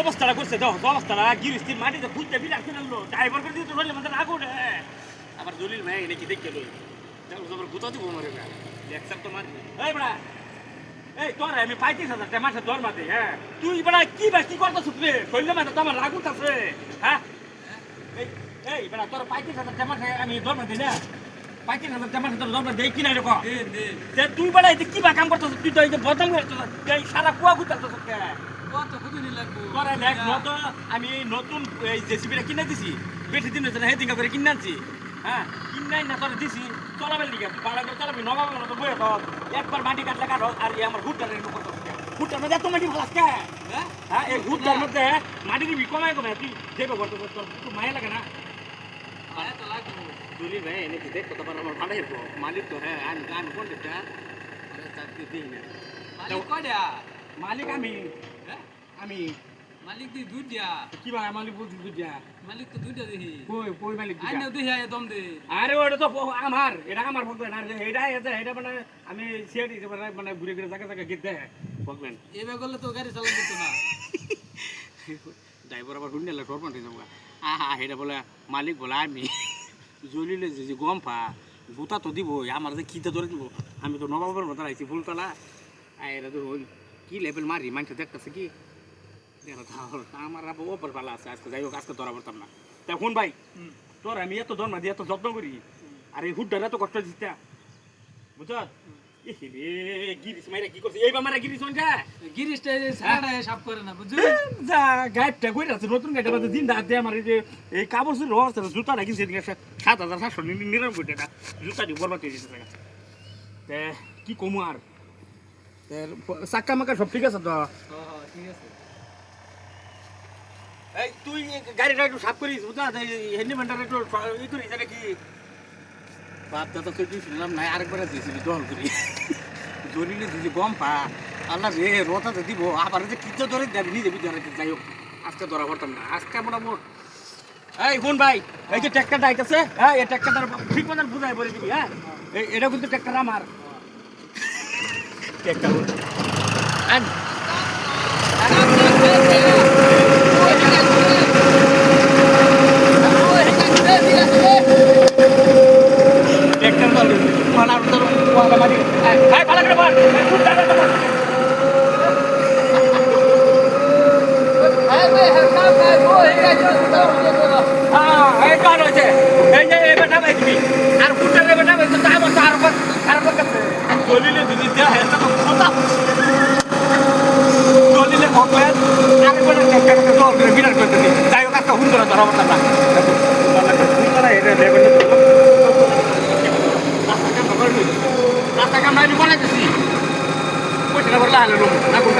অবস্থাটা করছে তো অবস্থাটা গিরিস্তির মাটিতে খুঁজতে বিরাট করে আনলো ড্রাইভার করে দিতে পারলে আমাদের রাগ ওঠে আবার জলিল ভাই নাকি দেখতে লই তারপর গুতা দিব মারে না লেকচার তো মারবে এই বড়া এই তোরে আমি 35,000 টাকা মাসে দরমা দেই হ্যাঁ তুই বড়া কি বা কি করতেছ রে কইলে মানে তো আমার রাগ উঠতাছে হ্যাঁ এই এই বড়া তোর 35,000 টাকা মাসে আমি দরমা দেই না 35,000 টাকা মাসে তোর দরমা দেই কি না রে কো দে তুই বড়া এই কি বা কাম করতেছ তুই তো এই যে বদনাম করতেছ এই সারা কুয়া গুতাছস কে আমি নতুন এই জেসিবিটা কিনে দিছি বেশি দিন হয়েছে না হেদিন করে কিনে আনছি হ্যাঁ কিনাই না তোর দিছি চলাবেন দিকে পাড়া করে চলাবি নবাবের মতো বয়ে তো একবার মাটি কাটলে কাটো আর আমার হুটটার হুটটার মধ্যে এত মাটি ভালো হ্যাঁ এই হুটটার মধ্যে মাটি দিবি কমায় কমায় তুই দেবে করতে তোর একটু মায়া লাগে না জুলি ভাই এনে কি দেখ কত বার আমার ভাড়া হেরবো মালিক তো হ্যাঁ আমি কোন দেখতে দিই না মালিক আমি মালিক দি দুধ দিয়া কি ভাই মালিক বলছি দুধ দিয়া মালিক তো দুধ দেখি কই মালিক আই না দেখি আয় দম দে আরে ওটা তো আমার এটা আমার ভগবান আর এটা মানে আমি সিআরটি মানে ঘুরে ঘুরে জায়গা জায়গা গিয়ে দেয় ভগবান এবার করলে তো গাড়ি চালাতে দিত না ড্রাইভার আবার শুনলে সরপঞ্চ হয়ে যাবো এটা বলে মালিক বলে আমি জ্বলিলে যে গম পা গুতা তো দিব আমার যে খিতে ধরে দিব আমি তো নবাবের মতো আইছি ফুলতলা এটা তো কি লেভেল মারি মানুষ দেখতেছে কি আমার আবার ওপর পালা আছে আজকে যাই হোক আজকে ধরা পড়তাম না তখন ভাই তোর আমি এত ধর্মা দিয়ে এত যত্ন করি আর এই হুড্ডার এত কষ্ট দিতে বুঝছ গিরিশ মাইরা কি করছে এইবার মারা গিরিশ গিরিশটা সারাটা সাফ করে না বুঝছো যা গাইডটা কই আছে নতুন গাইডটা বাদে দিন রাত দিয়ে আমার এই যে এই কাপড় চুল রস জুতা রাখিছে 7,799 টাকা জুতা দিয়ে বরবাদ হয়ে যেতে টাকা তে কি কমু আর চাক্কা মাক্কা সব ঠিক আছে তো ঠিক আছে এই তুই গাড়িটা একটু সাফ করিস বুঝা হ্যান্ডিম্যানটা একটু ই করিস এটা কি বাপ দাদা তো তুই শুনলাম নাই আরেকবার দিয়েছিলি দল করি জরিলে দিদি গম পা আল্লাহ রে রোতাতে দিব আবার যে কিচ্ছু ধরে দেবি নিজে ধরে যাই হোক আজকে ধরা পড়তাম না আজকে মোটামুটি এই কোন ভাই এই যে ট্র্যাক্টরটা আইতেছে হ্যাঁ এই ট্র্যাক্টরটা ঠিক মতন বুঝাই বলে দিবি হ্যাঁ এটা কিন্তু ট্র্যাক্টর আমার ট্র্যাক্টর রাস্তা কাম নাই বলে দিছি পয়সা বললা হলো না কোন